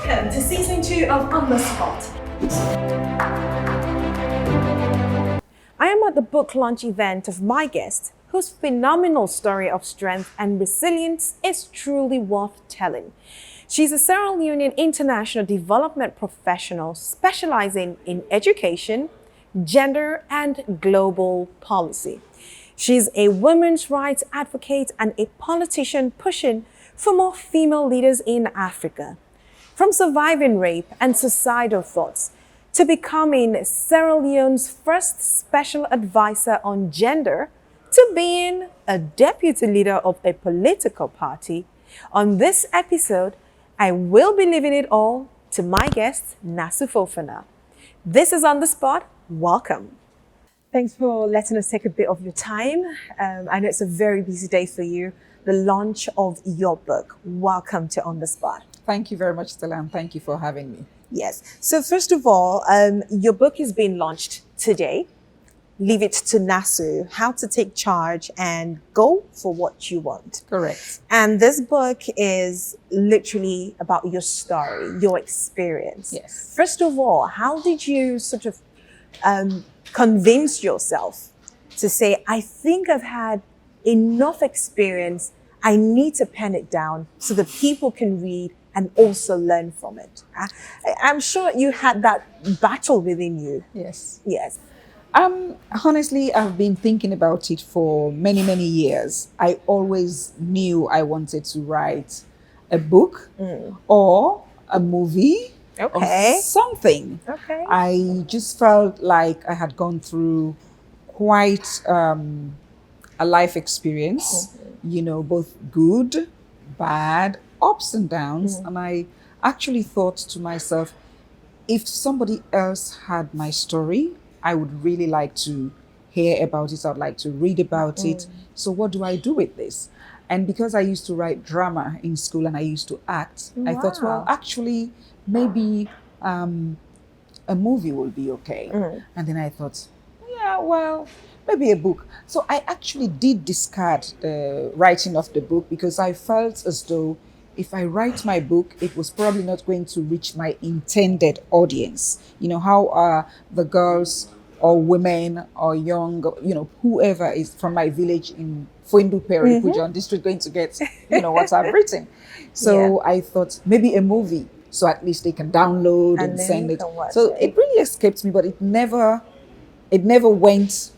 Welcome to season 2 of On the Spot. I am at the book launch event of my guest, whose phenomenal story of strength and resilience is truly worth telling. She's a Sierra Leonean international development professional specializing in education, gender, and global policy. She's a women's rights advocate and a politician pushing for more female leaders in Africa. From surviving rape and suicidal thoughts to becoming Sierra Leone's first special advisor on gender to being a deputy leader of a political party, on this episode, I will be leaving it all to my guest, Naasu Fofanah. This is On the Spot. Welcome. Thanks for letting us take a bit of your time. I know it's a very busy day for you. The launch of your book. Welcome to On the Spot. Thank you very much, Stella, and thank you for having me. Yes. So first of all, your book is being launched today. Leave it to Naasu, how to take charge and go for what you want. Correct. And this book is literally about your story, your experience. Yes. First of all, how did you sort of convince yourself to say, I think I've had enough experience, I need to pen it down so that people can read and also learn from it? I'm sure you had that battle within you. Yes. Yes. Honestly, I've been thinking about it for many, many years. I always knew I wanted to write a book or a movie or something. Okay. I just felt like I had gone through quite a life experience, you know, both good, bad, ups and downs. And I actually thought to myself, if somebody else had my story, I would really like to hear about it. I'd like to read about it. So what do I do with this? And because I used to write drama in school and I used to act, I thought, well, actually, maybe a movie will be okay. And then I thought, yeah, well, maybe a book. So I actually did discard the writing of the book because I felt as though if I write my book, it was probably not going to reach my intended audience. You know, how the girls or women or young, you know, whoever is from my village in Fuendu Peri, Pujon district going to get, you know, what I've written. So I thought maybe a movie, so at least they can download and send it. So it really escaped me, but it never went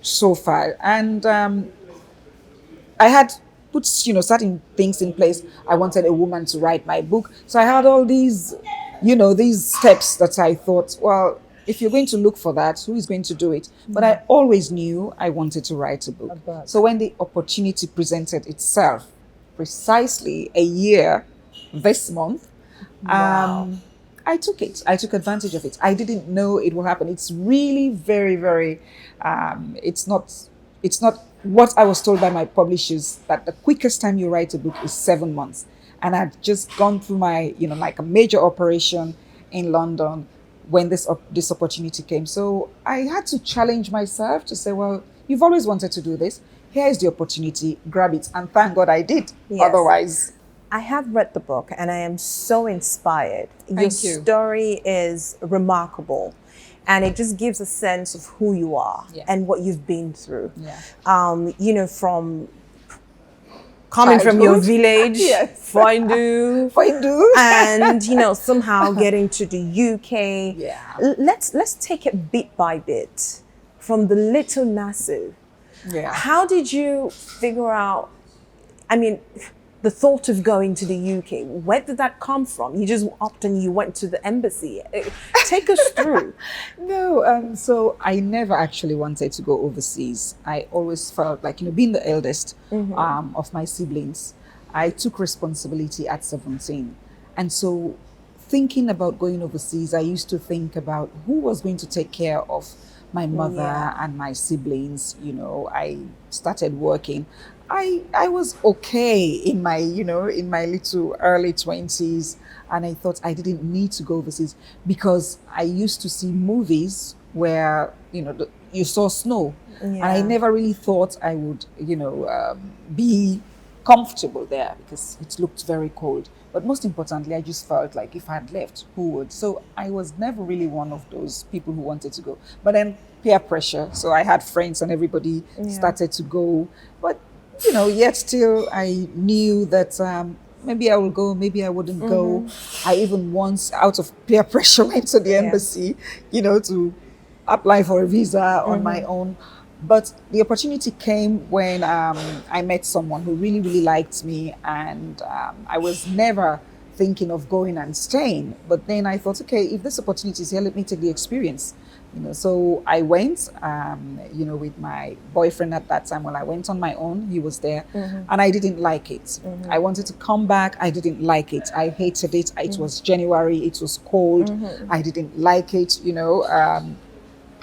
so far. And I had put, you know, certain things in place. I wanted a woman to write my book. So I had all these, you know, these steps that I thought, well, if you're going to look for that, who is going to do it? But I always knew I wanted to write a book. So when the opportunity presented itself, precisely a year this month, I took it. I took advantage of it. I didn't know it will happen. It's really very, very, it's not what I was told by my publishers, that the quickest time you write a book is 7 months. And I'd just gone through my, you know, like a major operation in London when this opportunity came. So I had to challenge myself to say, well, you've always wanted to do this. Here is the opportunity, grab it. And thank God I did. Yes. Otherwise. I have read the book and I am so inspired. Your story is remarkable. And it just gives a sense of who you are and what you've been through. Yeah. You know, from coming from your village, Fuendu, and you know, somehow getting to the UK. Yeah. Let's take it bit by bit from the little Naasu. Yeah. How did you figure out? I mean, the thought of going to the UK, where did that come from? You just upped and you went to the embassy. Take us through. No, so I never actually wanted to go overseas. I always felt like, you know, being the eldest of my siblings, I took responsibility at 17. And so thinking about going overseas, I used to think about who was going to take care of my mother and my siblings. You know, I started working. I was okay in my, you know, in my little early 20s. And I thought I didn't need to go overseas because I used to see movies where, you know, you saw snow. Yeah. And I never really thought I would, you know, be comfortable there because it looked very cold. But most importantly, I just felt like if I had left, who would? So I was never really one of those people who wanted to go. But then peer pressure. So I had friends and everybody started to go. But, yet still I knew that maybe I will go, maybe I wouldn't go. I even once, out of peer pressure, went to the embassy, to apply for a visa on my own. But the opportunity came when I met someone who really, really liked me, and I was never thinking of going and staying. But then I thought, okay, if this opportunity is here, let me take the experience. So I went, with my boyfriend at that time. Well, I went on my own. He was there, and I didn't like it. I wanted to come back. I didn't like it. I hated it. It was January. It was cold. I didn't like it.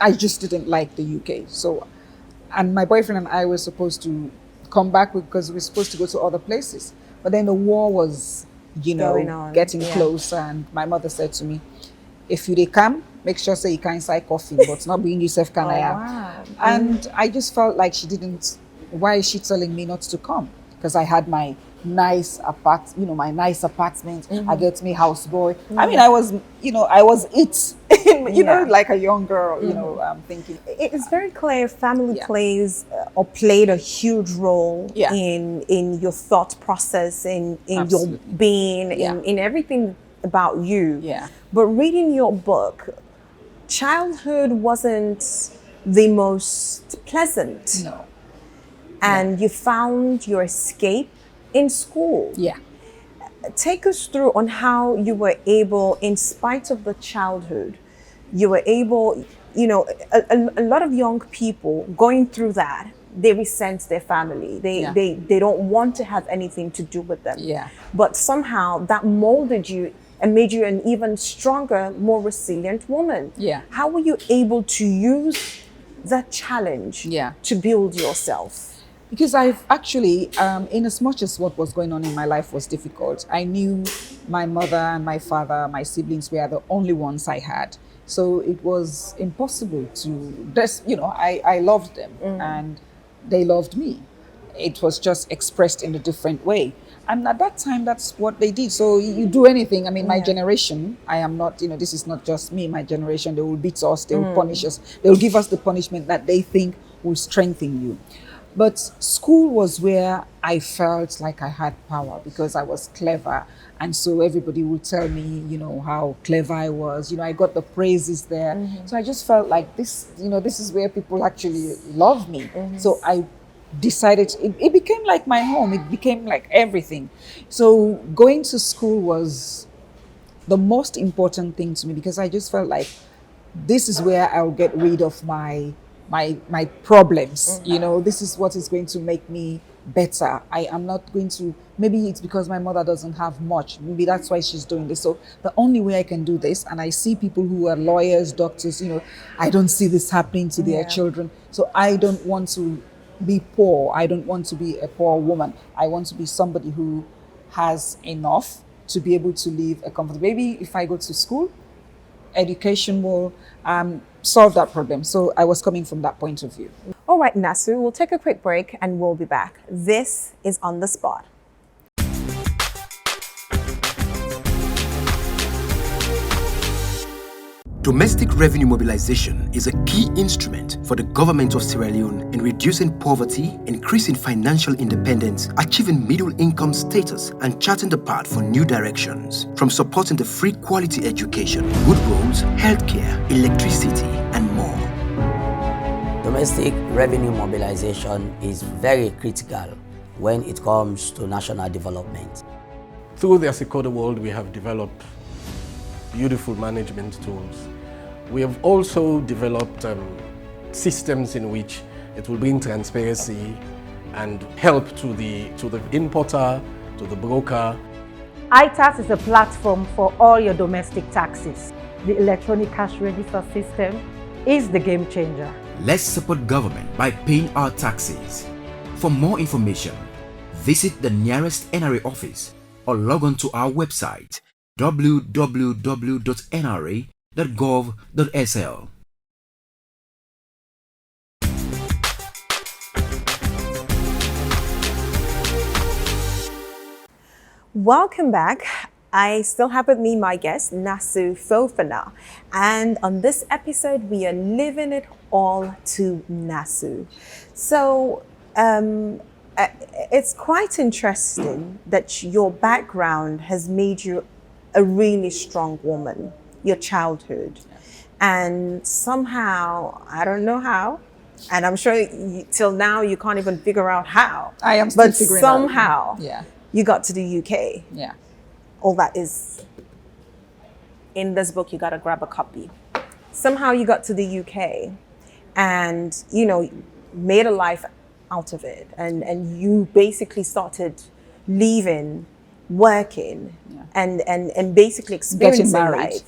I just didn't like the UK. So. And my boyfriend and I were supposed to come back because we were supposed to go to other places. But then the war was, getting close. And my mother said to me, if you come, make sure say you can't inside coffee, but not being yourself can I have. Wow. And I just felt like why is she telling me not to come? Because I had my nice apartment. I get me houseboy. I mean, I was it. Like a young girl, thinking. It's very clear family plays or played a huge role in your thought process, in your being, in everything about you. Yeah. But reading your book, childhood wasn't the most pleasant. No. And you found your escape in school. Yeah. Take us through on how you were able, in spite of the childhood, you were able, a lot of young people going through that, they resent their family. They don't want to have anything to do with them. Yeah. But somehow that molded you and made you an even stronger, more resilient woman. Yeah. How were you able to use that challenge to build yourself? Because I've actually, in as much as what was going on in my life was difficult, I knew my mother and my father, my siblings were the only ones I had. So it was impossible I loved them and they loved me. It was just expressed in a different way. And at that time, that's what they did. So you do anything. I mean, my generation, I am not, this is not just me, my generation, they will beat us, they will punish us. They will give us the punishment that they think will strengthen you. But school was where I felt like I had power because I was clever. And so everybody would tell me, how clever I was. I got the praises there. So I just felt like this is where people actually love me. So I decided, it became like my home. It became like everything. So going to school was the most important thing to me because I just felt like this is where I'll get rid of my problems. This is what is going to make me better. I am not going to, maybe it's because my mother doesn't have much, maybe that's why she's doing this. So the only way I can do this, and I see people who are lawyers, doctors, I don't see this happening to their children. So I don't want to be poor. I don't want to be a poor woman. I want to be somebody who has enough to be able to live a comfortable. Maybe if I go to school, education will solve that problem. So I was coming from that point of view. All right, Naasu, we'll take a quick break and we'll be back. This is On the Spot. Domestic revenue mobilization is a key instrument for the government of Sierra Leone in reducing poverty, increasing financial independence, achieving middle income status, and charting the path for new directions. From supporting the free quality education, good roads, healthcare, electricity, and more. Domestic revenue mobilization is very critical when it comes to national development. Through the Asikoda World, we have developed beautiful management tools. We have also developed systems in which it will bring transparency and help to the importer, to the broker. iTax is a platform for all your domestic taxes. The electronic cash register system is the game changer. Let's support government by paying our taxes. For more information, visit the nearest NRA office or log on to our website www.nra.gov.sl. Welcome back. I still have with me my guest, Naasu Fofanah. And on this episode, we are living it all to Naasu. So it's quite interesting that your background has made you a really strong woman, your childhood. And somehow, I don't know how, and I'm sure till now you can't even figure out how. I am still but figuring out. somehow Yeah. you got to the UK. Yeah. All that is in this book, you got to grab a copy. Somehow you got to the UK and, you know, made a life out of it. And you basically started leaving, working, and basically experiencing married. life.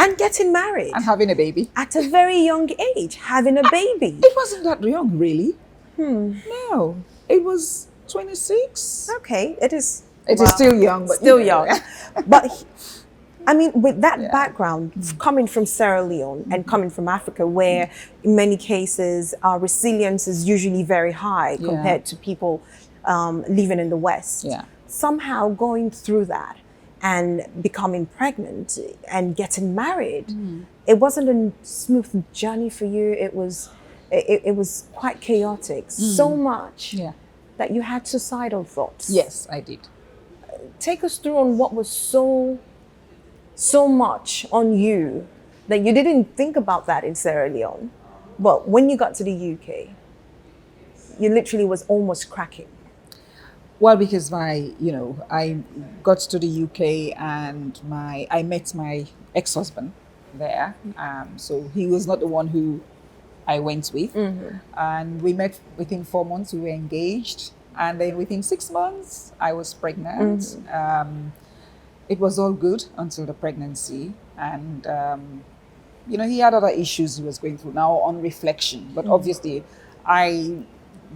And getting married. And having a baby. At a very young age, having a baby. It wasn't that young, really. No, it was 26. Okay, it is. It is still young, but Still you know. young. But I mean, with that background, coming from Sierra Leone and coming from Africa, where in many cases our resilience is usually very high compared to people living in the West. Yeah. Somehow going through that and becoming pregnant and getting married, it wasn't a smooth journey for you. It was quite chaotic. So much that you had suicidal thoughts. Yes, I did. Take us through on what was so much on you that you didn't think about that in Sierra Leone, but when you got to the UK, you literally was almost cracking. Well, because I got to the UK and I met my ex-husband there. So he was not the one who I went with. And we met within 4 months, we were engaged. And then within 6 months, I was pregnant. It was all good until the pregnancy. And, he had other issues he was going through now on reflection. But obviously, I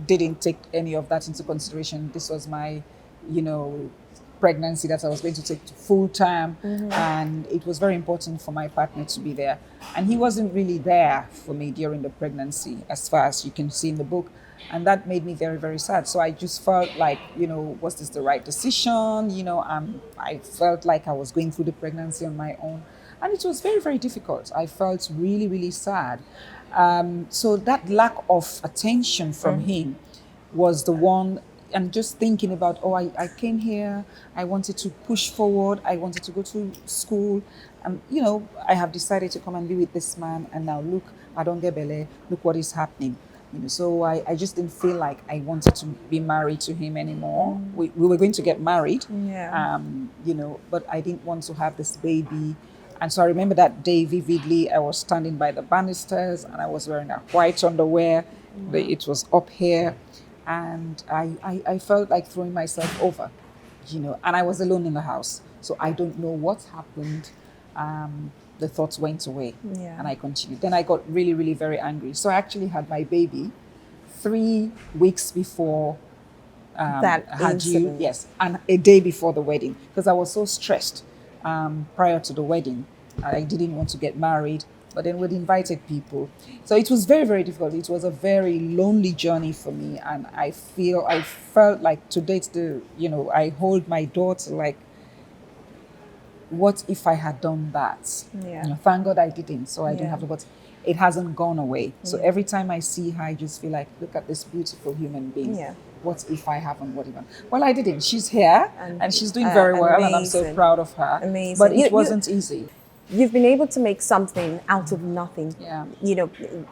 didn't take any of that into consideration. This was my, pregnancy that I was going to take to full time. And it was very important for my partner to be there. And he wasn't really there for me during the pregnancy, as far as you can see in the book. And that made me very, very sad. So I just felt like, was this the right decision? I felt like I was going through the pregnancy on my own. And it was very, very difficult. I felt really, really sad. So that lack of attention from him was the one, and just thinking about, I came here, I wanted to push forward, I wanted to go to school. And, I have decided to come and be with this man. And now look, I don't get belay, look what is happening. So I just didn't feel like I wanted to be married to him anymore. We were going to get married, but I didn't want to have this baby. And so I remember that day vividly. I was standing by the banisters and I was wearing a white underwear. It was up here. And I felt like throwing myself over, and I was alone in the house. So I don't know what happened. The thoughts went away and I continued. Then I got really, really very angry. So I actually had my baby 3 weeks before That incident. Yes, and a day before the wedding, because I was so stressed prior to the wedding. I didn't want to get married, but then we'd invited people. So it was very, very difficult. It was a very lonely journey for me. And I felt like to date, I hold my daughter like, what if I had done that? Thank God I didn't, so I don't have to, but it hasn't gone away. So every time I see her, I just feel like, look at this beautiful human being. What if I haven't? What if I... Well, I didn't. She's here and she's doing very well, and I'm so proud of her. Amazing. But it wasn't easy. You've been able to make something out of nothing. Yeah.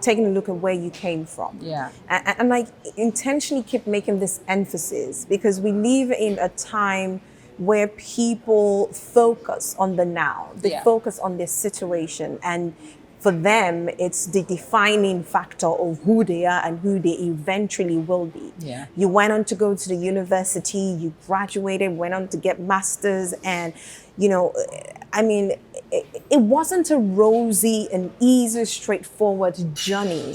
Taking a look at where you came from. Yeah. And I intentionally keep making this emphasis because we live in a time where people focus on the now. They focus on their situation, and for them, it's the defining factor of who they are and who they eventually will be. Yeah. You went on to go to the university, you graduated, went on to get masters, and it wasn't a rosy and easy, straightforward journey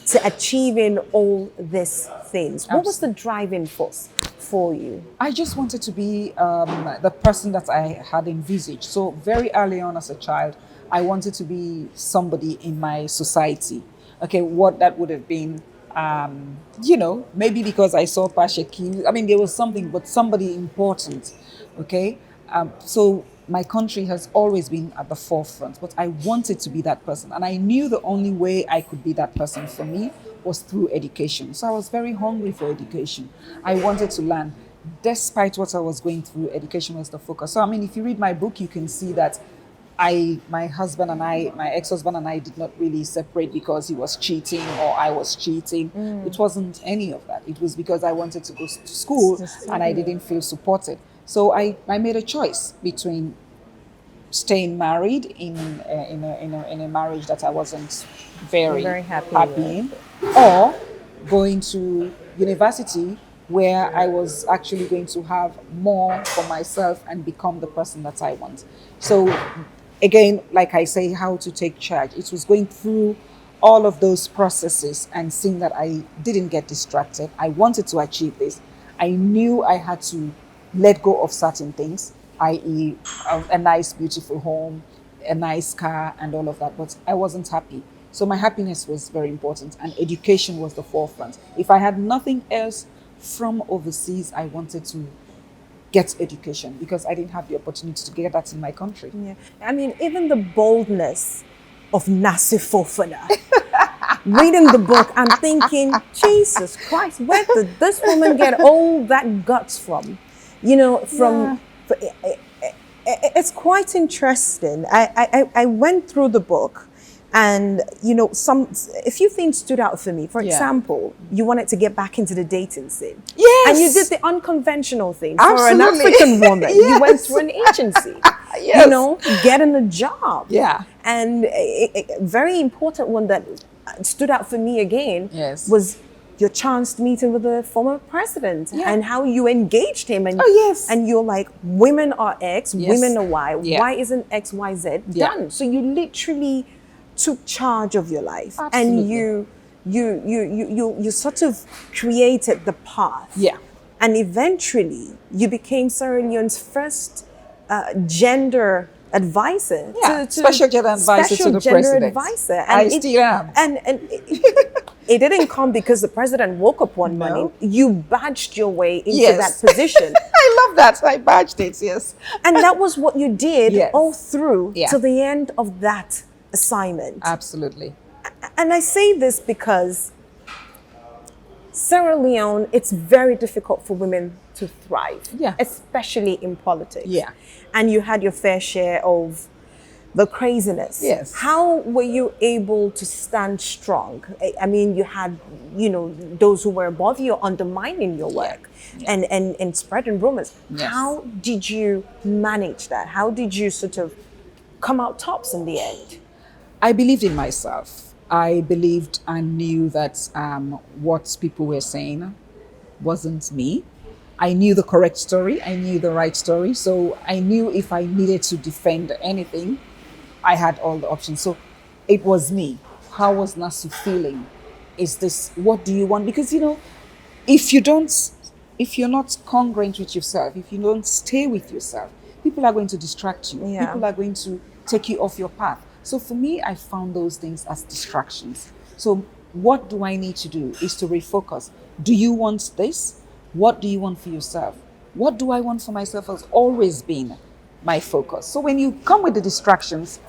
to achieving all these things. What was the driving force for you? I just wanted to be the person that I had envisaged. So very early on as a child, I wanted to be somebody in my society. Okay, what that would have been, maybe because I saw Pasheki. I mean, there was something, but somebody important. Okay, so my country has always been at the forefront, but I wanted to be that person, and I knew the only way I could be that person for me was through education. So I was very hungry for education. I wanted to learn. Despite what I was going through, education was the focus. So I mean, if you read my book, you can see that my ex-husband and I did not really separate because he was cheating or I was cheating. It wasn't any of that. It was because I wanted to go to school and I didn't feel supported. So I made a choice between staying married in a marriage that I wasn't very happy in, or going to university where I was actually going to have more for myself and become the person that I want. So again, like I say, how to take charge. It was going through all of those processes and seeing that I didn't get distracted. I wanted to achieve this. I knew I had to let go of certain things, i.e., a nice, beautiful home, a nice car, and all of that, but I wasn't happy. So my happiness was very important, and education was the forefront. If I had nothing else from overseas, I wanted to get education because I didn't have the opportunity to get that in my country. Yeah. I mean, even the boldness of Naasu Fofanah. Reading the book, I'm thinking, Jesus Christ, where did this woman get all that guts from? You know, it's quite interesting. I went through the book, and you know, a few things stood out for me. For example, you wanted to get back into the dating scene. Yes. And you did the unconventional thing. Absolutely. For an African woman. Yes. You went through an agency. Yes. You know, getting a job. Yeah. And a very important one that stood out for me again was your chance meeting with the former president and how you engaged him. And, and you're like, women are X, women are Y. Why isn't X, Y, Z done? So you literally took charge of your life. Absolutely. And you sort of created the path. Yeah. And eventually you became Sierra Leone's first gender advisor. Special gender advisor to the president. Advisor. And I still am. And it didn't come because the president woke up one morning. You badged your way into that position. I love that. I badged it, yes. And that was what you did all through to the end of that assignment. Absolutely. And I say this because Sierra Leone, it's very difficult for women to thrive, especially in politics. Yeah. And you had your fair share of the craziness. Yes. How were you able to stand strong? I mean, you had, you know, those who were above you undermining your work and spreading rumors. Yes. How did you manage that? How did you sort of come out tops in the end? I believed in myself. I believed and knew that what people were saying wasn't me. I knew the correct story. I knew the right story. So I knew if I needed to defend anything, I had all the options. So it was me. How was Naasu feeling? Is this, what do you want? Because, you know, if you're not congruent with yourself, if you don't stay with yourself, people are going to distract you. Yeah. People are going to take you off your path. So for me, I found those things as distractions. So what do I need to do is to refocus. Do you want this? What do you want for yourself? What do I want for myself has always been my focus. So when you come with the distractions,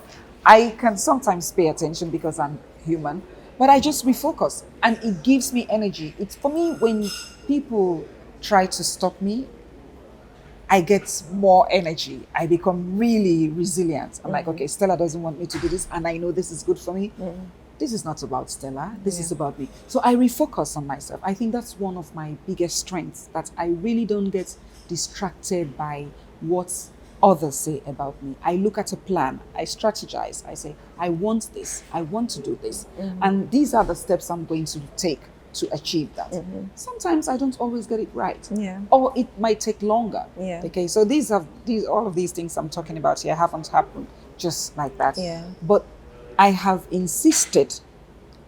I can sometimes pay attention because I'm human, but I just refocus and it gives me energy. It's for me, when people try to stop me, I get more energy. I become really resilient. I'm like, okay, Stella doesn't want me to do this, and I know this is good for me. This is not about Stella. This is about me. So I refocus on myself. I think that's one of my biggest strengths, that I really don't get distracted by what others say about me. I look at a plan. I strategize. I say, I want this. I want to do this. And these are the steps I'm going to take to achieve that. Sometimes I don't always get it right. Or it might take longer. Okay, so all of these things I'm talking about here haven't happened just like that. But I have insisted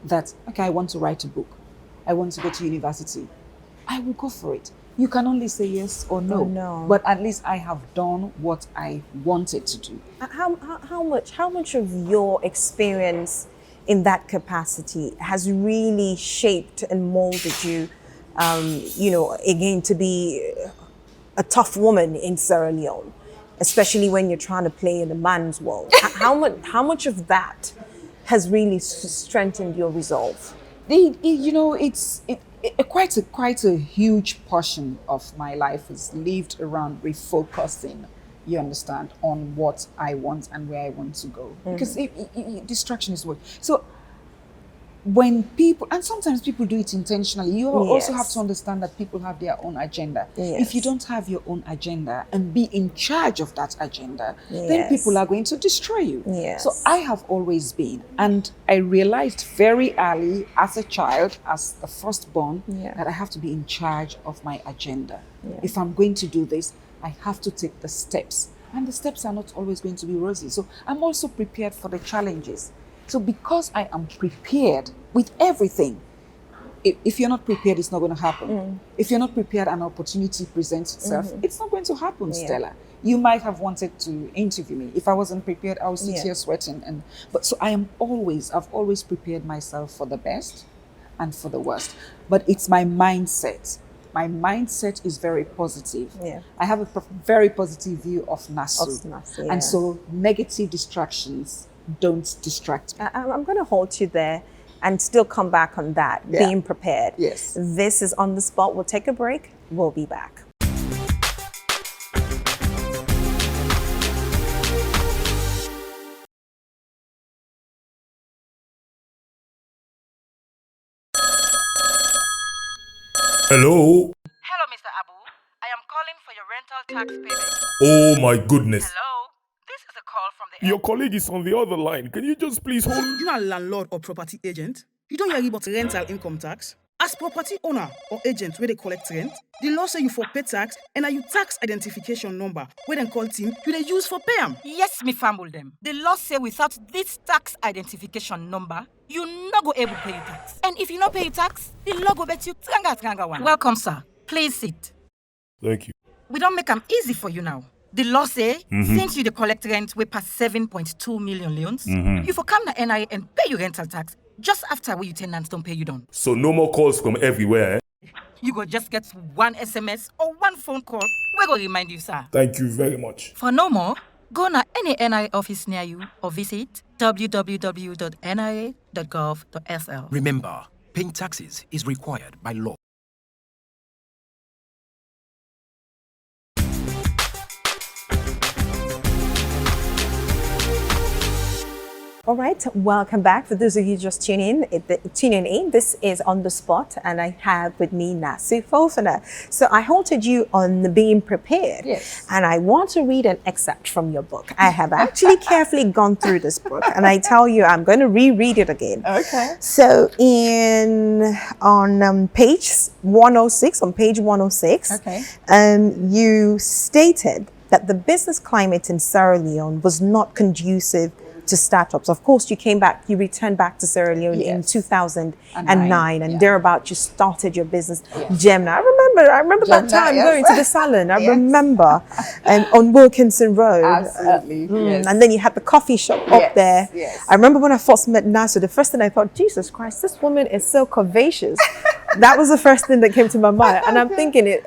that, okay, I want to write a book. I want to go to university. I will go for it. You can only say yes or no. But at least I have done what I wanted to do. How much of your experience in that capacity has really shaped and molded you, you know, again, to be a tough woman in Sierra Leone, especially when you're trying to play in a man's world. How much of that has really strengthened your resolve? Quite a huge portion of my life is lived around refocusing, you understand, on what I want and where I want to go. Because distraction is what. So when people, and sometimes people do it intentionally, you also have to understand that people have their own agenda. If you don't have your own agenda and be in charge of that agenda, then people are going to destroy you. So I have always been, and I realized very early as a child, as the firstborn, that I have to be in charge of my agenda. If I'm going to do this, I have to take the steps, and the steps are not always going to be rosy. So I'm also prepared for the challenges. So because I am prepared with everything, if you're not prepared, it's not going to happen. If you're not prepared, an opportunity presents itself, it's not going to happen, Stella. You might have wanted to interview me. If I wasn't prepared, I would sit here sweating. But so I've always prepared myself for the best and for the worst. But it's my mindset. My mindset is very positive. I have a very positive view of Naasu. And so negative distractions don't distract me. I'm going to hold you there and still come back on that, being prepared. Yes. This is On the Spot. We'll take a break. We'll be back. Hello? Hello, Mr. Abu. I am calling for your rental tax payment. Oh my goodness. Hello? This is a call from the... Your colleague is on the other line. Can you just please hold? You are a landlord or property agent. You don't hear about rental income tax. As property owner or agent where they collect rent, the law say you for pay tax and you tax identification number where they call team you they use for pay am. Yes, me fumble them. The law say without this tax identification number, you not go able to pay your tax. And if you not pay your tax, the law go bet you tranga one. Welcome, sir. Please sit. Thank you. We don't make them easy for you now. The law say, since you the collect rent we pass 7.2 million leons, you for come to NIA and pay your rental tax just after where your tenants don't pay you done. So no more calls from everywhere, eh? You go just get one SMS or one phone call. We go remind you, sir. Thank you very much. For no more, go to any NIA office near you or visit www.nia.gov.sl. Remember, paying taxes is required by law. All right, welcome back. For those of you just tuning in, this is On the Spot, and I have with me Naasu Fofanah. So I halted you on the being prepared, and I want to read an excerpt from your book. I have actually carefully gone through this book, and I tell you, I'm going to reread it again. Okay. So on page 106, you stated that the business climate in Sierra Leone was not conducive to startups. Of course, you returned back to Sierra Leone in 2009, and thereabout you started your business, Gemini. I remember that time going to the salon. I remember on Wilkinson Road. Absolutely. And then you had the coffee shop up there. I remember when I first met Naasu, the first thing I thought, Jesus Christ, this woman is so curvaceous. That was the first thing that came to my mind. And I'm thinking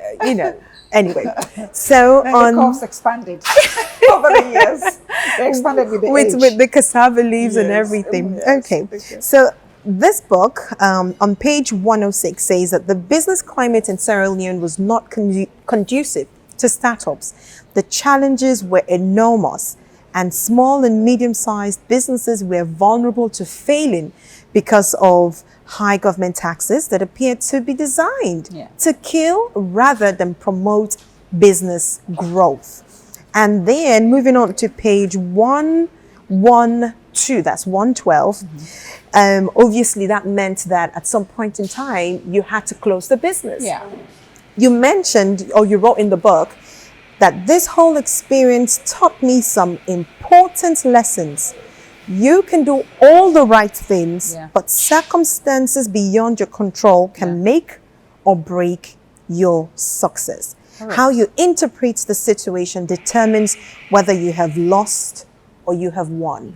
anyway, so the curves expanded over the years. They expanded with the age. With the cassava leaves and everything. Okay, so this book on page 106 says that the business climate in Sierra Leone was not conducive to startups. The challenges were enormous, and small and medium-sized businesses were vulnerable to failing because of high government taxes that appeared to be designed to kill rather than promote business growth. And then moving on to page 112, that's 112, obviously that meant that at some point in time you had to close the business. You mentioned, or you wrote in the book, that this whole experience taught me some important lessons. You can do all the right things, but circumstances beyond your control can make or break your success. How you interpret the situation determines whether you have lost or you have won.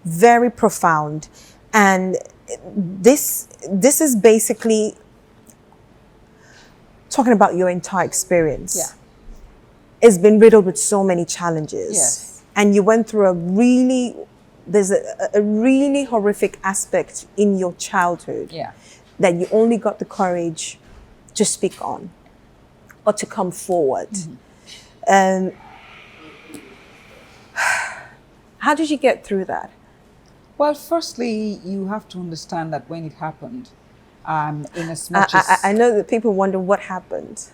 Very profound. And this is basically talking about your entire experience. it's been riddled with so many challenges. Yes. And you went through there's a really horrific aspect in your childhood Yeah. that you only got the courage to speak on or to come forward. How did you get through that? Well, firstly, you have to understand that when it happened, in as much as I know that people wonder what happened.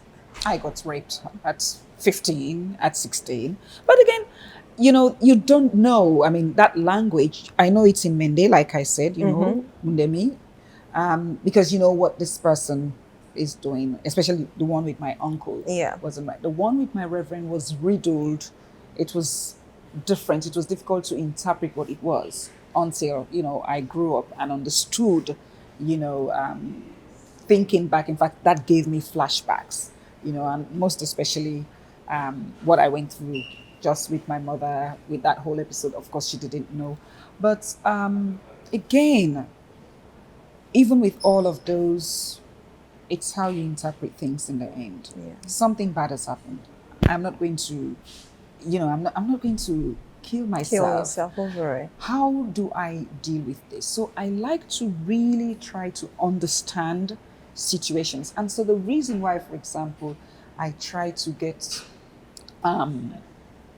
I got raped at 15, at 16. But again, you know, you don't know. I mean, that language, I know it's in Mende, like I said, you know, Mundemi, because you know what this person is doing, especially the one with my uncle. Yeah. Wasn't right. The one with my reverend was riddled. It was different. It was difficult to interpret what it was until, you know, I grew up and understood, you know, thinking back. In fact, that gave me flashbacks, you know, and most especially what I went through just with my mother, with that whole episode. Of course, she didn't know. But again, even with all of those, it's how you interpret things in the end. Yeah. Something bad has happened. I'm not going to, you know, I'm not going to kill myself. Kill yourself over it. How do I deal with this? So I like to really try to understand situations. And so the reason why, for example, I try to get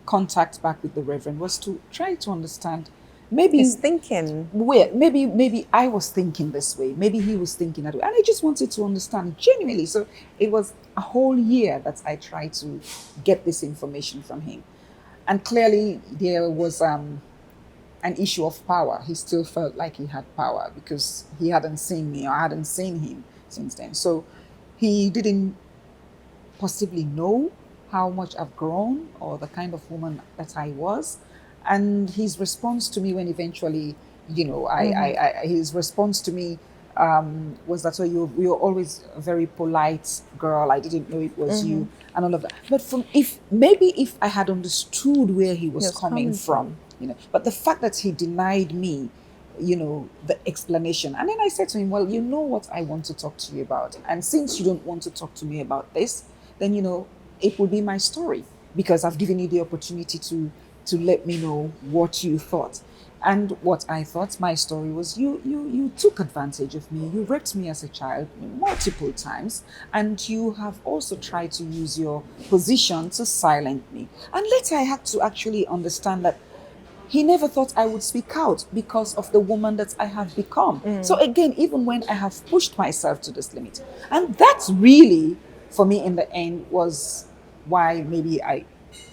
contact back with the Reverend was to try to understand maybe He's thinking. where maybe I was thinking this way, maybe he was thinking that way, and I just wanted to understand genuinely. So it was a whole year that I tried to get this information from him, and clearly there was an issue of power. He still felt like he had power because he hadn't seen me or I hadn't seen him since then. So he didn't possibly know how much I've grown or the kind of woman that I was. And his response to me when eventually, you know, his response to me was that, so you're always a very polite girl. I didn't know it was you and all of that. But if I had understood where he was coming from, you know, but the fact that he denied me, you know, the explanation. And then I said to him, well, you know what I want to talk to you about. And since you don't want to talk to me about this, then, you know, it will be my story because I've given you the opportunity to let me know what you thought. And what I thought, my story was you took advantage of me. You raped me as a child multiple times, and you have also tried to use your position to silence me. And later I had to actually understand that he never thought I would speak out because of the woman that I have become. So again, even when I have pushed myself to this limit, and that's really, for me in the end, was why maybe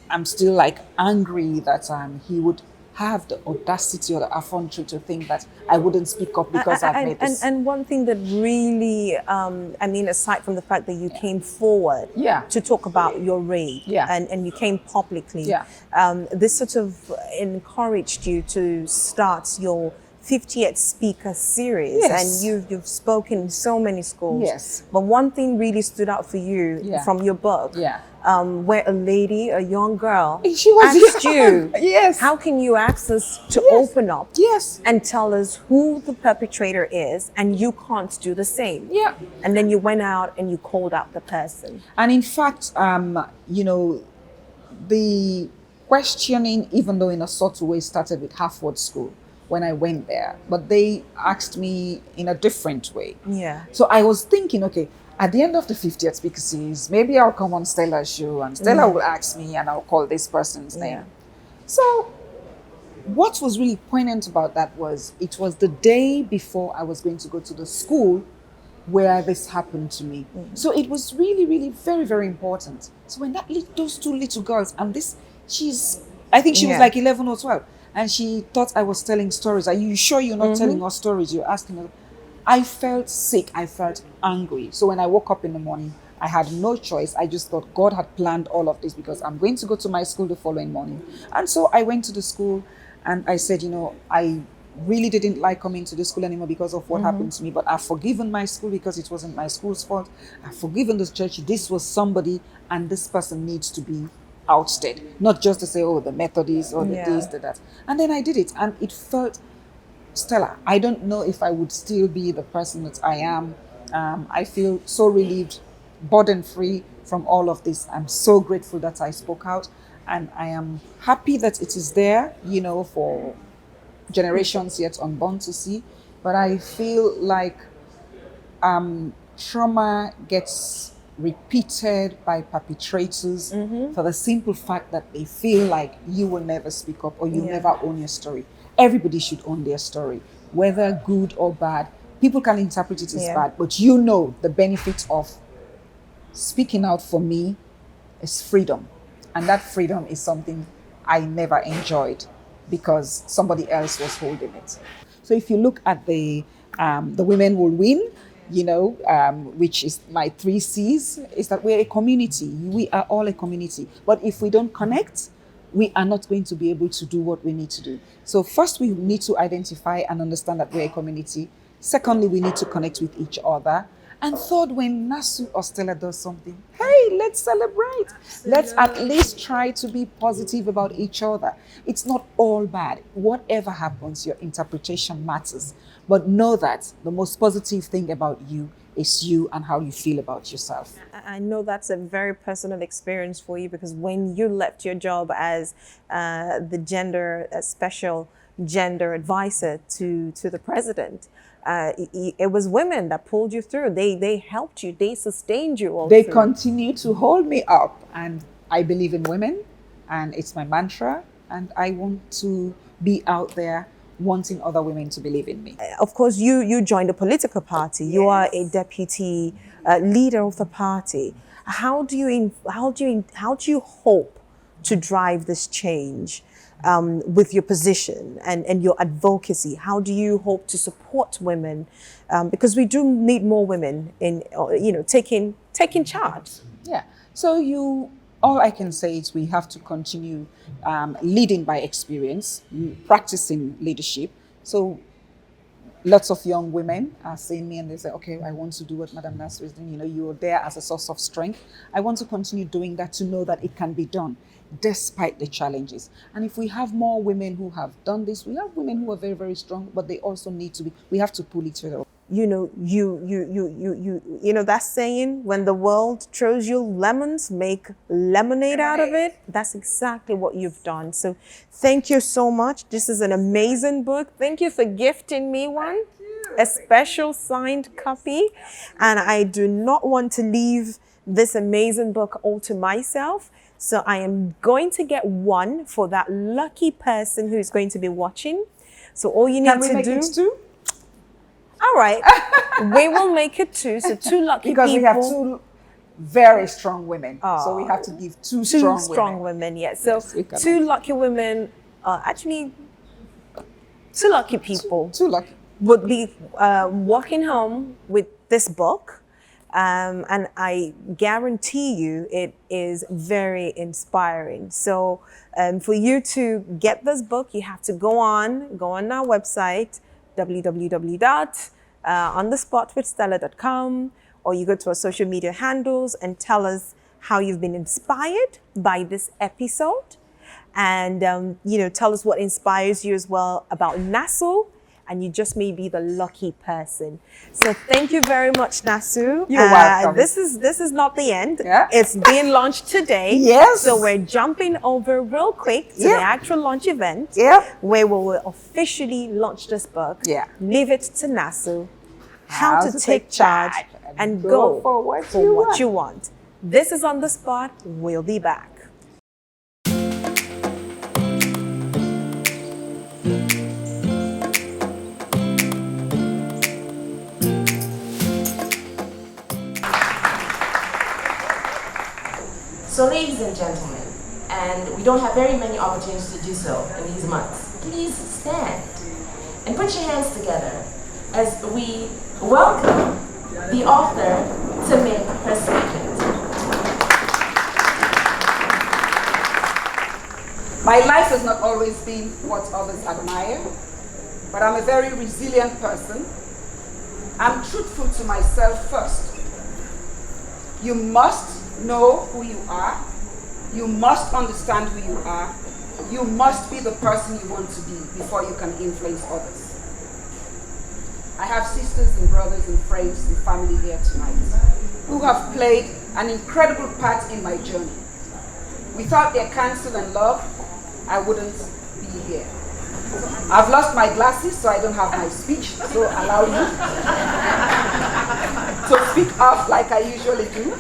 I'm still like angry that he would have the audacity or the effrontery to think that I wouldn't speak up because I've made this. And one thing that really, I mean, aside from the fact that you came forward to talk about your rape and you came publicly, this sort of encouraged you to start your 50th speaker series, and you've spoken in so many schools. Yes. But one thing really stood out for you from your book, where a lady, a young girl, she was asked you, how can you ask us to open up and tell us who the perpetrator is, and you can't do the same. And then you went out and you called out the person. And in fact, you know, the questioning, even though in a subtle way, started with Halfword School when I went there, but they asked me in a different way. So I was thinking, okay, at the end of the 50th speaker series, maybe I'll come on Stella's show and Stella will ask me and I'll call this person's name. So what was really poignant about that was, it was the day before I was going to go to the school where this happened to me. So it was really, really very, very important. So when those two little girls, and I think she was like 11 or 12, and she thought I was telling stories. Are you sure you're not telling us stories? You're asking us. I felt sick. I felt angry. So when I woke up in the morning, I had no choice. I just thought God had planned all of this because I'm going to go to my school the following morning. And so I went to the school and I said, you know, I really didn't like coming to the school anymore because of what happened to me, but I've forgiven my school because it wasn't my school's fault. I've forgiven this church. This was somebody, and this person needs to be ousted, not just to say, oh, the Methodists or the this, the that. And then I did it, and it felt, Stella, I don't know if I would still be the person that I am. I feel so relieved, burden-free, from all of this. I'm so grateful that I spoke out, and I am happy that it is there, you know, for generations yet unborn to see. But I feel like trauma gets repeated by perpetrators for the simple fact that they feel like you will never speak up or you never own your story. Everybody should own their story, whether good or bad. People can interpret it as bad, but you know the benefit of speaking out for me is freedom. And that freedom is something I never enjoyed because somebody else was holding it. So if you look at the Women Will Win, you know, which is my 3 C's, is that we're a community. We are all a community. But if we don't connect, we are not going to be able to do what we need to do. So first, we need to identify and understand that we're a community. Secondly, we need to connect with each other. And third, when Naasu or Stella does something, hey, let's celebrate. Let's at least try to be positive about each other. It's not all bad. Whatever happens, your interpretation matters. But know that the most positive thing about you is you and how you feel about yourself. I know that's a very personal experience for you, because when you left your job as the special gender advisor to the president, it was women that pulled you through. They helped you. They sustained you all They through. continue to hold me up, and I believe in women, and it's my mantra, and I want to be out there wanting other women to believe in me. Of course, you joined a political party. Yes. You are a deputy leader of the party. How do you hope to drive this change with your position and your advocacy? How do you hope to support women? Because we do need more women in, taking charge. Yeah. So all I can say is we have to continue leading by experience, practicing leadership. So lots of young women are seeing me and they say, okay, I want to do what Madam Naasu is doing. You're there as a source of strength. I want to continue doing that, to know that it can be done despite the challenges. And if we have more women who have done this, we have women who are very, very strong, but they also we have to pull each other up. You know that saying, when the world throws you lemons, make lemonade out of it. That's exactly what you've done. So thank you so much. This is an amazing book. Thank you for gifting me one, a special signed copy. And I do not want to leave this amazing book all to myself. So I am going to get one for that lucky person who's going to be watching. So all you need to do... Can we make it 2? All right, we will make it 2. So 2 lucky because people. Because we have 2 very strong women. So we have to give 2 strong women. Yes. So yes, 2 lucky women, actually 2 lucky people. 2 lucky. Would be walking home with this book. And I guarantee you it is very inspiring. So for you to get this book, you have to go on our website, www.onthespotwithstella.com, or you go to our social media handles and tell us how you've been inspired by this episode. And, tell us what inspires you as well about Naasu. And you just may be the lucky person. So thank you very much, Naasu. You're welcome. This is not the end. Yeah. It's being launched today. Yes. So we're jumping over real quick to the actual launch event. Yeah. Where we will officially launch this book. Yeah. Leave it to Naasu. How to take charge and go for what you want. This is On The Spot. We'll be back. So ladies and gentlemen, and we don't have very many opportunities to do so in these months, please stand and put your hands together as we welcome the author to make her statement. My life has not always been what others admire, but I'm a very resilient person. I'm truthful to myself first. You must know who you are. You must understand who you are. You must be the person you want to be before you can influence others. I have sisters and brothers and friends and family here tonight who have played an incredible part in my journey. Without their counsel and love, I wouldn't be here. I've lost my glasses, so I don't have my speech, so allow me to speak off like I usually do.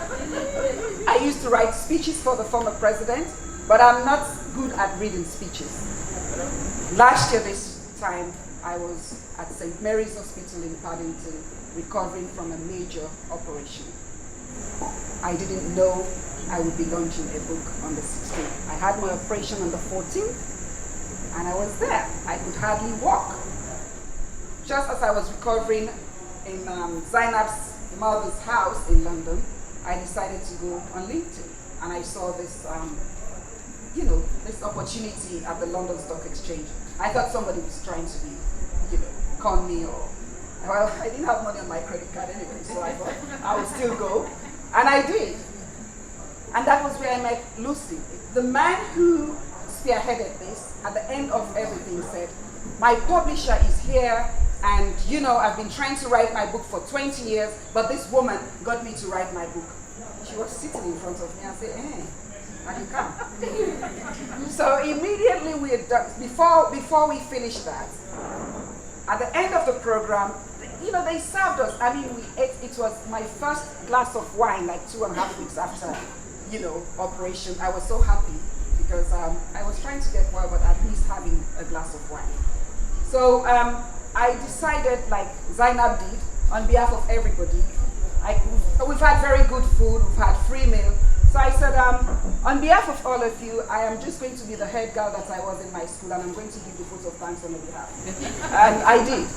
I used to write speeches for the former president, but I'm not good at reading speeches. Last year this time, I was at St. Mary's Hospital in Paddington, recovering from a major operation. I didn't know I would be launching a book on the 16th. I had my operation on the 14th, and I was there. I could hardly walk. Just as I was recovering in Zainab's mother's house in London, I decided to go on LinkedIn, and I saw this, this opportunity at the London Stock Exchange. I thought somebody was trying to be, con me, or, well, I didn't have money on my credit card anyway, so I thought I would still go, and I did. And that was where I met Lucy. The man who spearheaded this, at the end of everything, said, my publisher is here, and I've been trying to write my book for 20 years, but this woman got me to write my book. She was sitting in front of me and said, and you come. So immediately we had done, before we finished that, at the end of the program, they served us. I mean, we ate, it was my first glass of wine, like 2.5 weeks after, operation. I was so happy because I was trying to get well, but at least having a glass of wine. So I decided, like Zainab did, on behalf of everybody, we've had very good food, we've had free meal. So I said, on behalf of all of you, I am just going to be the head girl that I was in my school, and I'm going to give the vote of thanks on your behalf. And I did.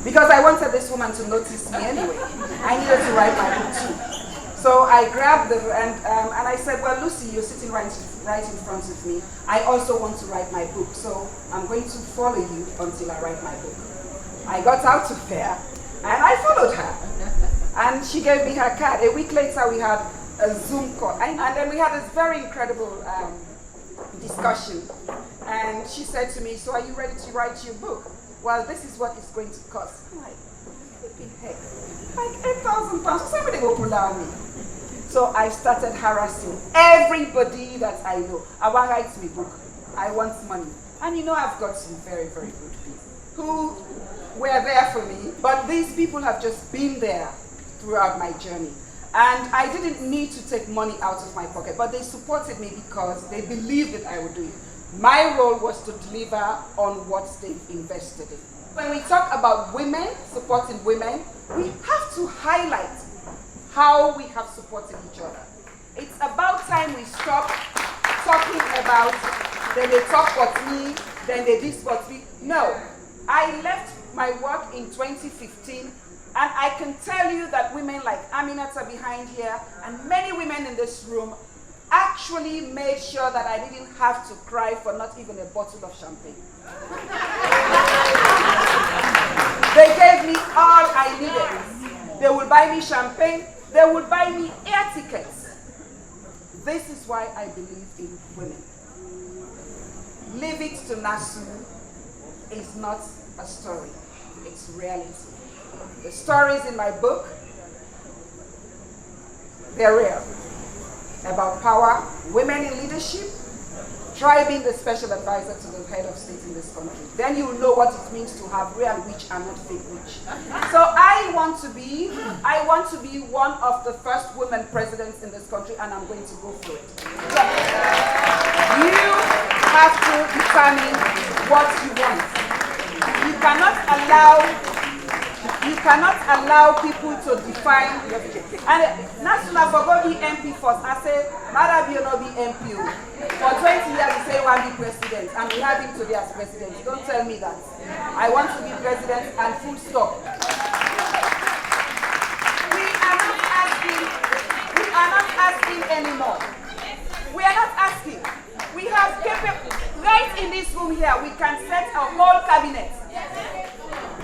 Because I wanted this woman to notice me anyway. I needed to write my book too. So I grabbed and I said, well, Lucy, you're sitting right in front of me. I also want to write my book, so I'm going to follow you until I write my book. I got out of there, and I followed her. And she gave me her card. A week later, we had a Zoom call. And then we had this very incredible discussion. And she said to me, so are you ready to write your book? Well, this is what it's going to cost. I'm like, flipping heck, like £8,000. Somebody will pull out me. So I started harassing everybody that I know. I want to write my book. I want money. And I've got some very, very good people who were there for me. But these people have just been there throughout my journey. And I didn't need to take money out of my pocket, but they supported me because they believed that I would do it. My role was to deliver on what they've invested in. When we talk about women, supporting women, we have to highlight how we have supported each other. It's about time we stop talking about, then they talk about me, then they this about me. No, I left my work in 2015, and I can tell you that women like Aminata behind here, and many women in this room, actually made sure that I didn't have to cry for not even a bottle of champagne. They gave me all I needed. They would buy me champagne, they would buy me air tickets. This is why I believe in women. Leave it to Naasu is not a story, it's reality. The stories in my book, they're real. About power, women in leadership. Try being the special advisor to the head of state in this country. Then you will know what it means to have real witch and not fake witch. So I want to be one of the first women presidents in this country, and I'm going to go for it. You have to determine what you want. You cannot allow people to define your future. And National for go be MP first. I say, Madam, you not be MP. For 20 years, you say you want to be president, and we have him today as president. Don't tell me that. I want to be president, and full stop. We are not asking anymore. We are not asking. We have capable, right in this room here, we can set a whole cabinet.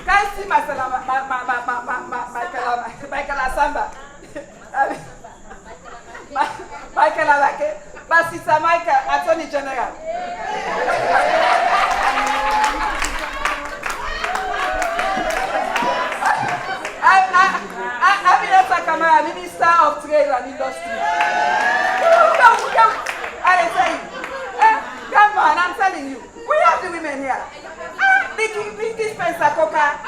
Can't see Michael Asamba. Michael Alake, but Sister Michael, Attorney General. Aminata Kamara, Minister of Trade and Industry. Big Spencer Coca.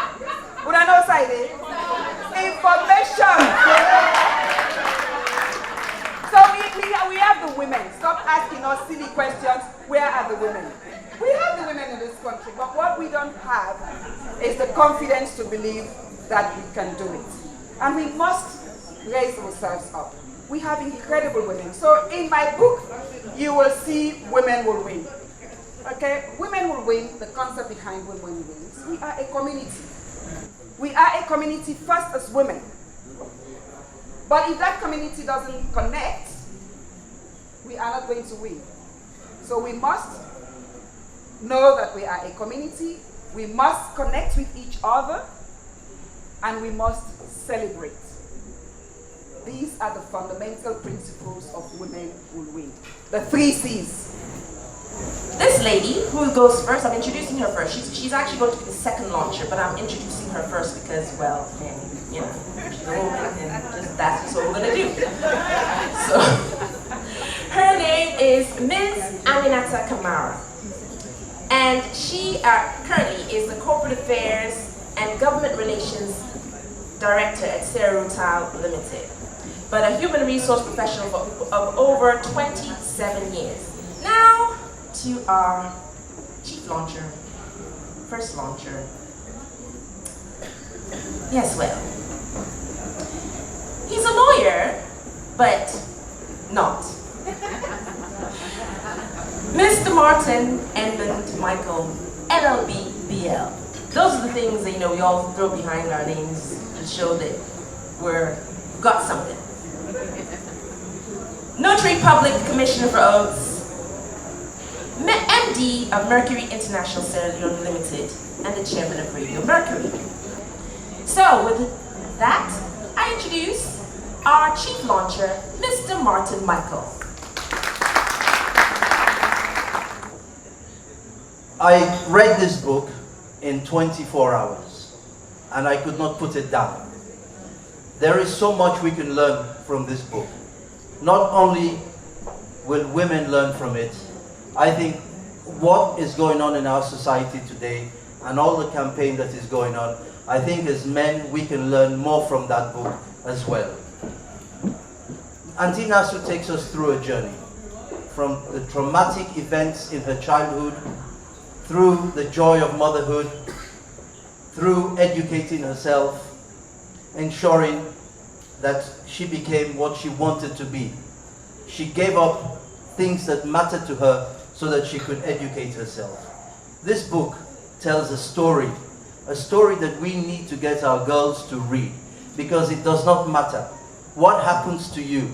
Una no side. Information. So we have the women. Stop asking us silly questions. Where are the women? We have the women in this country, but what we don't have is the confidence to believe that we can do it. And we must raise ourselves up. We have incredible women. So in my book, you will see women will win. Okay? Women will win. The concept behind women wins. We are a community. We are a community first as women. But if that community doesn't connect, we are not going to win. So we must know that we are a community, we must connect with each other, and we must celebrate. These are the fundamental principles of Women Will Win. The 3 C's. This lady, who goes first, I'm introducing her first. She's actually going to be the second launcher, but I'm introducing her first because, well, you know, she's a woman, and just that's just what we're going to do. So, her name is Ms. Aminata Kamara. And she currently is the Corporate Affairs and Government Relations Director at Serutal Limited, but a human resource professional of over 27 years. Now to our chief launcher, first launcher. Yes, well, he's a lawyer, but not. Mr. Martin Edmund Michael, LLB BL. Those are the things that, you know, we all throw behind our names to show that we've got something. Notary Public Commissioner for Oaths, MD of Mercury International Sierra Leone Limited, and the Chairman of Radio Mercury. So with that, I introduce our chief launcher, Mr. Martin Michael. I read this book in 24 hours, and I could not put it down. There is so much we can learn from this book. Not only will women learn from it, I think what is going on in our society today and all the campaign that is going on, I think as men we can learn more from that book as well. Auntie Naasu takes us through a journey from the traumatic events in her childhood, through the joy of motherhood, through educating herself, ensuring that she became what she wanted to be. She gave up things that mattered to her so that she could educate herself. This book tells a story that we need to get our girls to read, because it does not matter what happens to you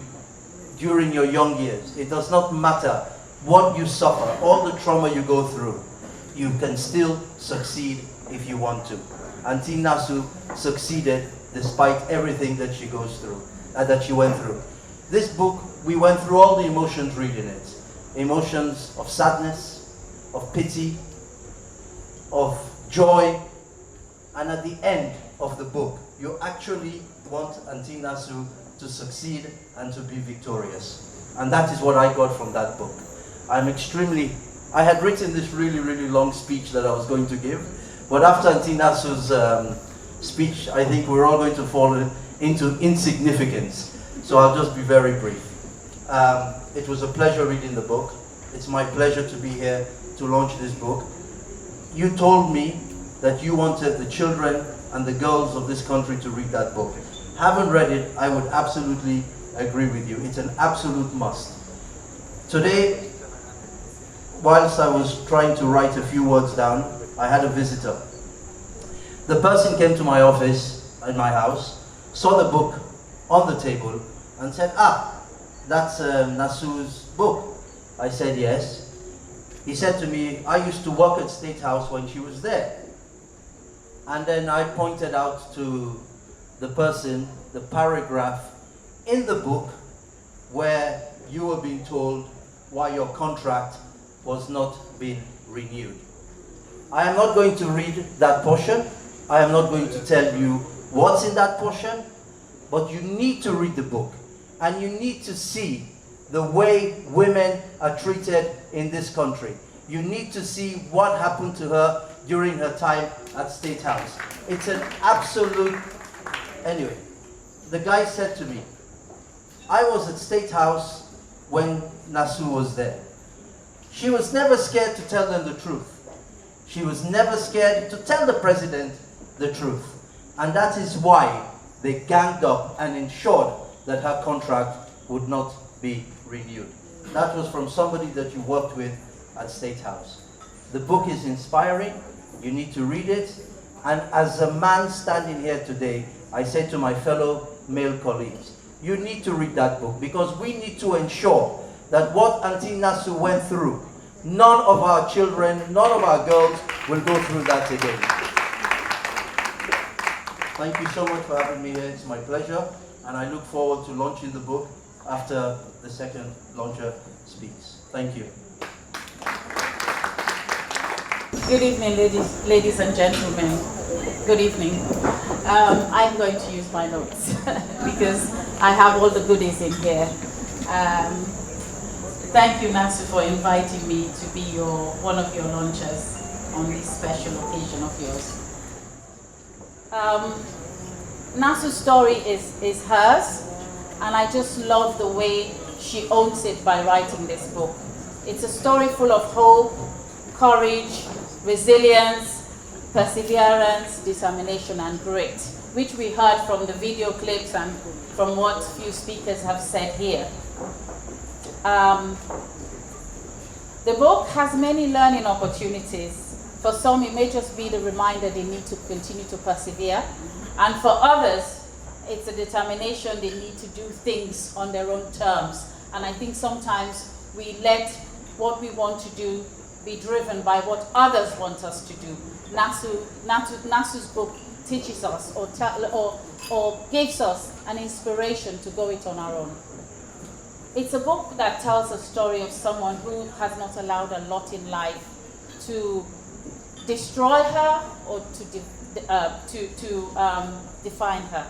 during your young years. It does not matter what you suffer, all the trauma you go through. You can still succeed if you want to. Auntie Naasu succeeded despite everything that she goes through, that she went through. This book, we went through all the emotions reading it. Emotions of sadness, of pity, of joy, and at the end of the book, you actually want Auntie Naasu to succeed and to be victorious. And that is what I got from that book. I had written this really, really long speech that I was going to give, but after Auntie Naasu's speech, I think we're all going to fall into insignificance. So I'll just be very brief. It was a pleasure reading the book. It's my pleasure to be here to launch this book. You told me that you wanted the children and the girls of this country to read that book. Haven't read it, I would absolutely agree with you. It's an absolute must. Today, whilst I was trying to write a few words down, I had a visitor. The person came to my office in my house, saw the book on the table, and said, that's Naasu's book. I said, yes. He said to me, I used to work at State House when she was there. And then I pointed out to the person the paragraph in the book where you were being told why your contract was not being renewed. I am not going to read that portion. I am not going to tell you what's in that portion, but you need to read the book, and you need to see the way women are treated in this country. You need to see what happened to her during her time at State House. It's an absolute... Anyway, the guy said to me, I was at State House when Naasu was there. She was never scared to tell them the truth. She was never scared to tell the president the truth. And that is why they ganged up and ensured that her contract would not be renewed. That was from somebody that you worked with at State House. The book is inspiring. You need to read it. And as a man standing here today, I say to my fellow male colleagues, you need to read that book, because we need to ensure that what Auntie Naasu went through, none of our children, none of our girls will go through that again. Thank you so much for having me here. It's my pleasure, and I look forward to launching the book after the second launcher speaks. Thank you. Good evening, ladies and gentlemen. Good evening. I'm going to use my notes because I have all the goodies in here. Thank you, Naasu, for inviting me to be one of your launchers on this special occasion of yours. Naasu's story is hers, and I just love the way she owns it by writing this book. It's a story full of hope, courage, resilience, perseverance, determination, and grit, which we heard from the video clips and from what few speakers have said here. The book has many learning opportunities. For some, it may just be the reminder they need to continue to persevere. And for others, it's a determination they need to do things on their own terms. And I think sometimes we let what we want to do be driven by what others want us to do. Naasu's book teaches us or gives us an inspiration to go it on our own. It's a book that tells a story of someone who has not allowed a lot in life to destroy her or to define her.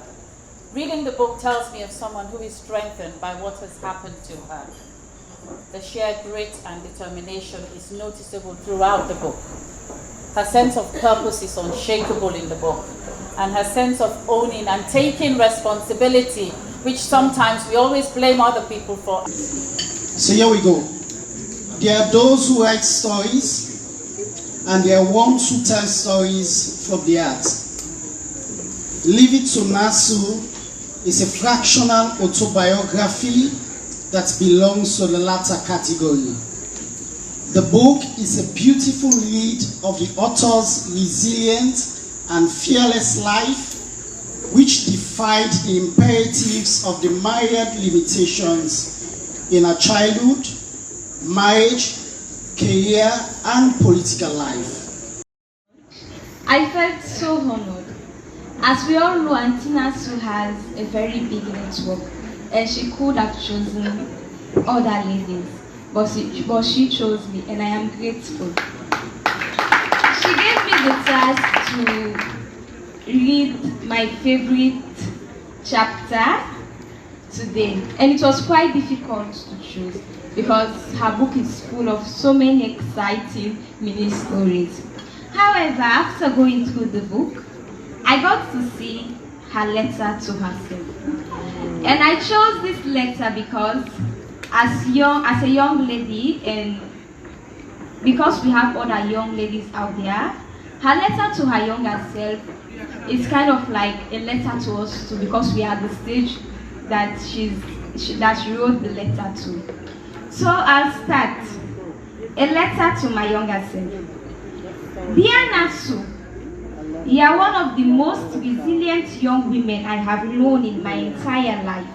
Reading the book tells me of someone who is strengthened by what has happened to her. The sheer grit and determination is noticeable throughout the book. Her sense of purpose is unshakable in the book, and her sense of owning and taking responsibility, which sometimes we always blame other people for. So here we go. There are those who write stories, and there are ones who tell stories from the heart. Leave It to Naasu is a fractional autobiography that belongs to the latter category. The book is a beautiful read of the author's resilient and fearless life, which defied the imperatives of the myriad limitations in her childhood, marriage, career, and political life. I felt so honored. As we all know, Auntie Naasu has a very big network, and she could have chosen other ladies, but she chose me, and I am grateful. She gave me the task to read my favorite chapter today, and it was quite difficult to choose because her book is full of so many exciting mini stories. However, after going through the book, I got to see her letter to herself. And I chose this letter because as a young lady, and because we have other young ladies out there, her letter to her younger self is kind of like a letter to us too, because we are at the stage that she wrote the letter to. So I'll start. A letter to my younger self. Dear Naasu, you are one of the most resilient young women I have known in my entire life.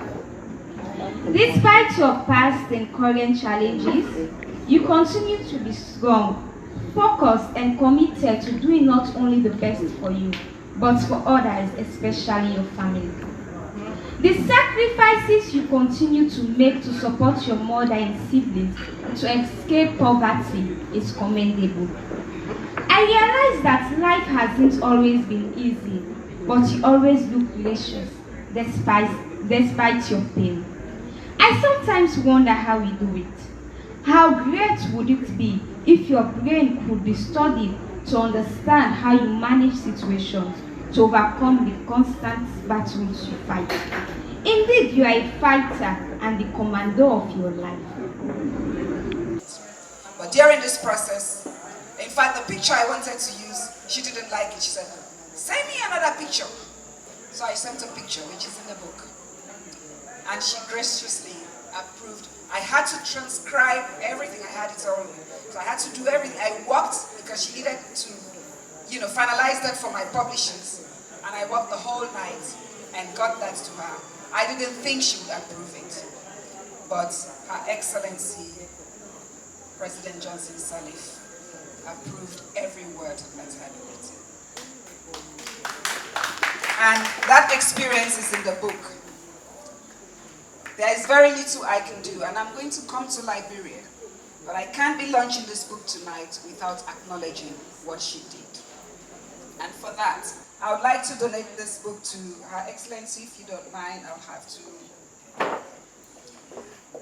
Despite your past and current challenges, you continue to be strong, focused, and committed to doing not only the best for you, but for others, especially your family. The sacrifices you continue to make to support your mother and siblings to escape poverty is commendable. I realize that life hasn't always been easy, but you always look gracious despite your pain. I sometimes wonder how we do it. How great would it be if your brain could be studied to understand how you manage situations to overcome the constant battles you fight. Indeed, you are a fighter and the commander of your life. But during this process, in fact, the picture I wanted to use, she didn't like it. She said, send me another picture. So I sent a picture, which is in the book. And she graciously approved. I had to transcribe everything. I had it all. So I had to do everything. I worked because she needed to, finalize that for my publishers. And I worked the whole night and got that to her. I didn't think she would approve it. But Her Excellency, President Johnson Sirleaf, approved every word that I had written. And that experience is in the book. There is very little I can do, and I'm going to come to Liberia, but I can't be launching this book tonight without acknowledging what she did. And for that, I would like to donate this book to Her Excellency. If you don't mind, I'll have to.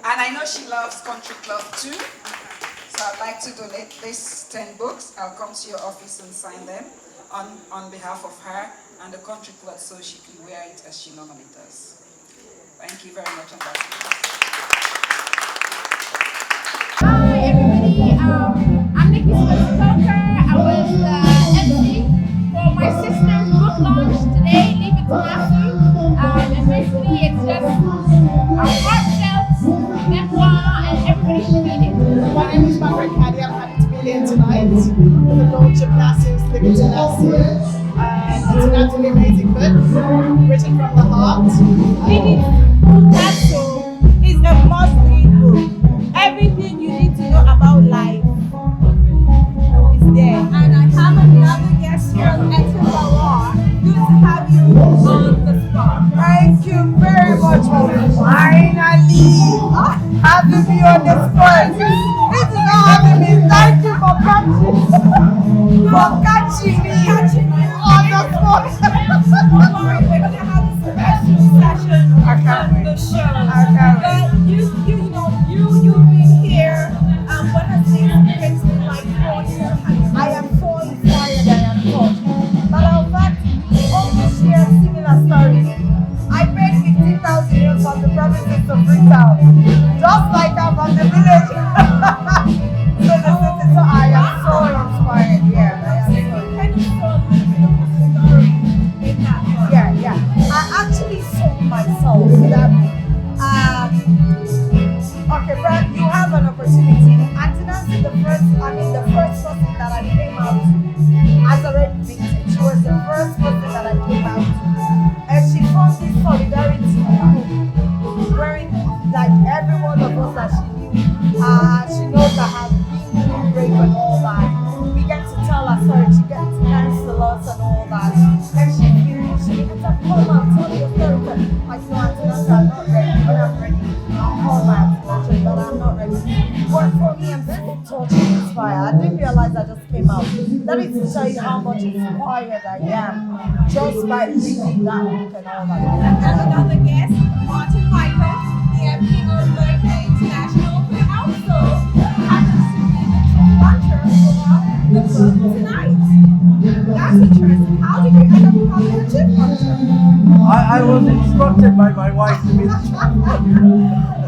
And I know she loves Country Club too, so I'd like to donate these 10 books. I'll come to your office and sign them on behalf of her and the Country Club so she can wear it as she normally does. Thank you very much, Ambassador. Hi everybody, I'm Nikki Smith-Stoker. I was the MC for my sister's book launch today, Leave It to Naasu. And basically it's just a heartfelt memoir and everybody should read it. My name is Margaret Caddy. I'm happy to be here tonight with the launch of Naasu's Leave It to Naasu. It's an absolutely amazing book, written from the heart. Naasu is a must-read book. Everything you need to know about life is there. And I have another guest here, Etibawa. Good to have you on the spot. Thank you very much for finally having me on the spot. This is not having me. Thank you for catching me on the spot. Don't worry, we're going to have a special session on the show. But you've been here. What has the experience been like for you? I am so inspired, I am touched. But in fact, almost shared similar stories. I paid 15,000 euros from the provinces of Freetown, just like I'm from the village. So I am so inspired. Yeah, I am so inspired. Yeah. I actually sold myself that. Okay, but you have an opportunity. Antinance is the first person that I came out as a red victim. She was the first person that I came out to. And she formed this solidarity wearing like every one of us that she knew. She knows that I have been brave and all that. We get to tell her story, she gets to dance to us and all that. And she even said, come out, tell me your story. Like, no, Antinance, I'm not ready. When I'm ready, I'll call my Antinance, but I'm not ready. But for me, I'm so touched and inspired. I didn't realize I just came out. That is to show you how much inspired I am just by reading that book and all that. And another guest, Martin Michael, the MP of Berkeley International, who also happens to be the launcher for the book tonight. That's interesting. How did you end up becoming a chief launcher? I was instructed by my wife to be the chief launcher.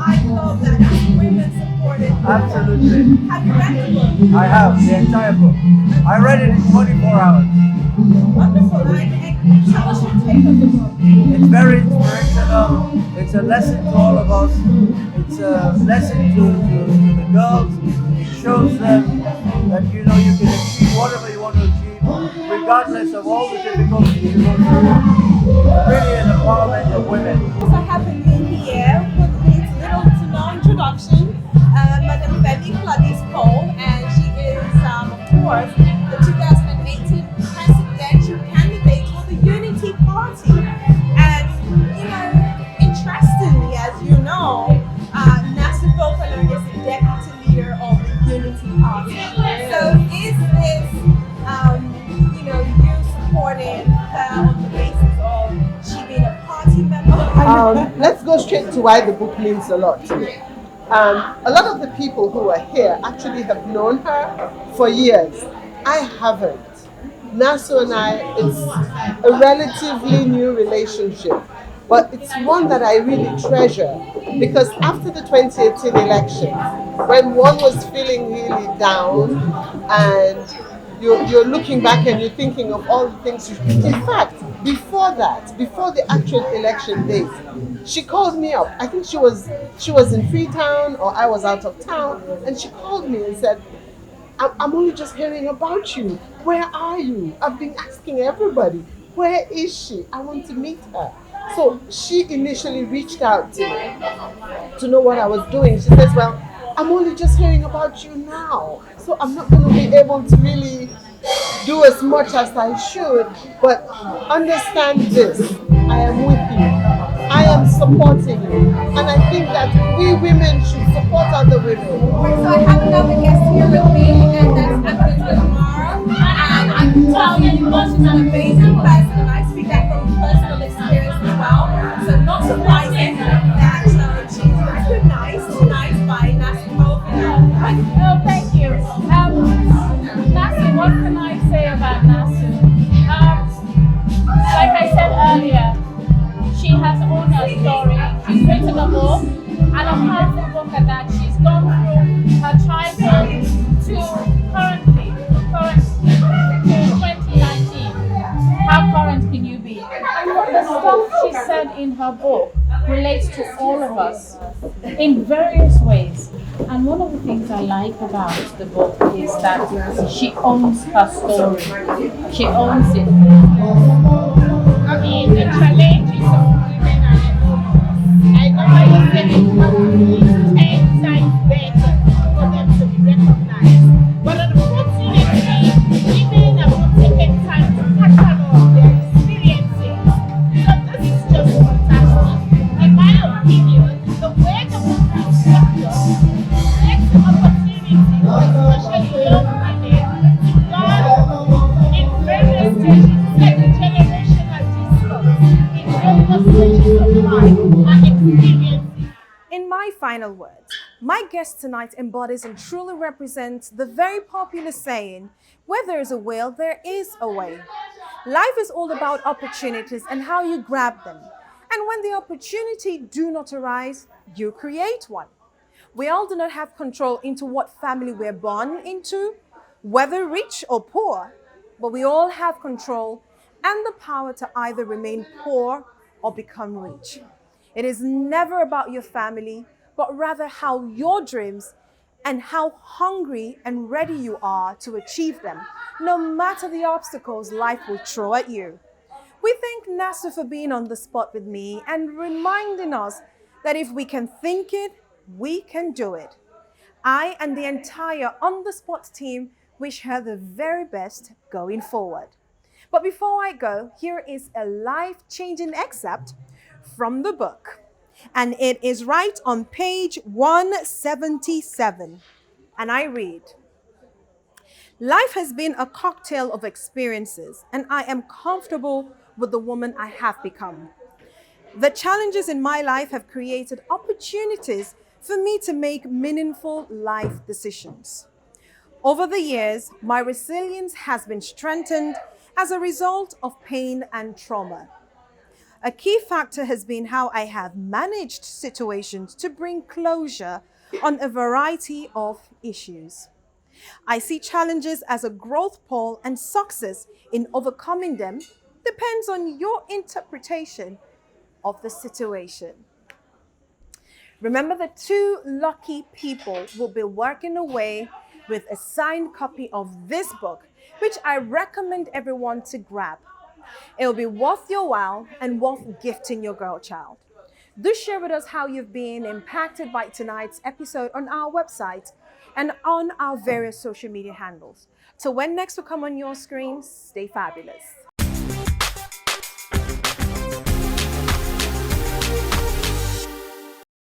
I love that. That's women supported. Absolutely. Have you read the book? I have, the entire book. I read it in 24 hours. Wonderful. And tell us your take on the book. It's very inspirational. It's a lesson to all of us. It's a lesson to the girls. It shows them that you can achieve whatever you want to achieve, regardless of all the difficulties you go through. Really an empowerment of women. So happy to be here with this little to no introduction. Madam Femi Gladys Cole, and she is, of course, the 2018 presidential candidate for the Unity Party. And, interestingly, as you know, Naasu Fofanah is the deputy leader of the Unity Party. So is this, you supporting her on the basis of she being a party member? Let's go straight to why the book means a lot to me. A lot of the people who are here actually have known her for years. I haven't. Naasu and I, it's a relatively new relationship, but it's one that I really treasure because after the 2018 election, when one was feeling really down and you're looking back and you're thinking of all the things you in fact, before that, before the actual election date, she called me up. I think she was in Freetown or I was out of town, and she called me and said, I'm only just hearing about you. Where are you? I've been asking everybody. Where is she? I want to meet her. So she initially reached out to me to know what I was doing. She says, well, I'm only just hearing about you now. So I'm not going to be able to really do as much as I should. But understand this. I am with you. I am supporting you. And I think that we women should support other women. So I have another guest here with me, and that's Evidence Lamar. And I can tell you, she's an amazing person, and I speak that from personal experience as well. So not surprising that she's recognized tonight by Naasu Fofanah. Oh, thank you. Naasu, what can I say about Naasu? Like I said earlier, she has owned her story. She's written a book, and a powerful book at that. She's gone through her childhood to currently, to 2019. How current can you be? The stuff she said in her book relates to all of us in various ways. And one of the things I like about the book is that she owns her story. She owns it. I mean, the challenges of women and I know I was saying it have to be 10 times better for them to be recognized. But unfortunately, women have not taken time to catalog their experiences. So this is just fantastic. In my opinion, the way the book is structured makes an opportunity for especially young women to learn in various stages. It's like a generational discourse in various stages of life and experiences. In my final words, my guest tonight embodies and truly represents the very popular saying, where there is a will, there is a way. Life is all about opportunities and how you grab them. And when the opportunity do not arise, you create one. We all do not have control into what family we're born into, whether rich or poor, but we all have control and the power to either remain poor or become rich. It is never about your family, but rather how your dreams and how hungry and ready you are to achieve them, no matter the obstacles life will throw at you. We thank Naasu for being on the spot with me and reminding us that if we can think it, we can do it. I and the entire On the Spot team wish her the very best going forward. But before I go, here is a life-changing excerpt from the book. And it is right on page 177. And I read, life has been a cocktail of experiences, and I am comfortable with the woman I have become. The challenges in my life have created opportunities for me to make meaningful life decisions. Over the years, my resilience has been strengthened as a result of pain and trauma. A key factor has been how I have managed situations to bring closure on a variety of issues. I see challenges as a growth pole, and success in overcoming them depends on your interpretation of the situation. Remember, the two lucky people will be working away with a signed copy of this book, which I recommend everyone to grab. It'll be worth your while and worth gifting your girl child. Do share with us how you've been impacted by tonight's episode on our website and on our various social media handles. So when next we come on your screen, stay fabulous.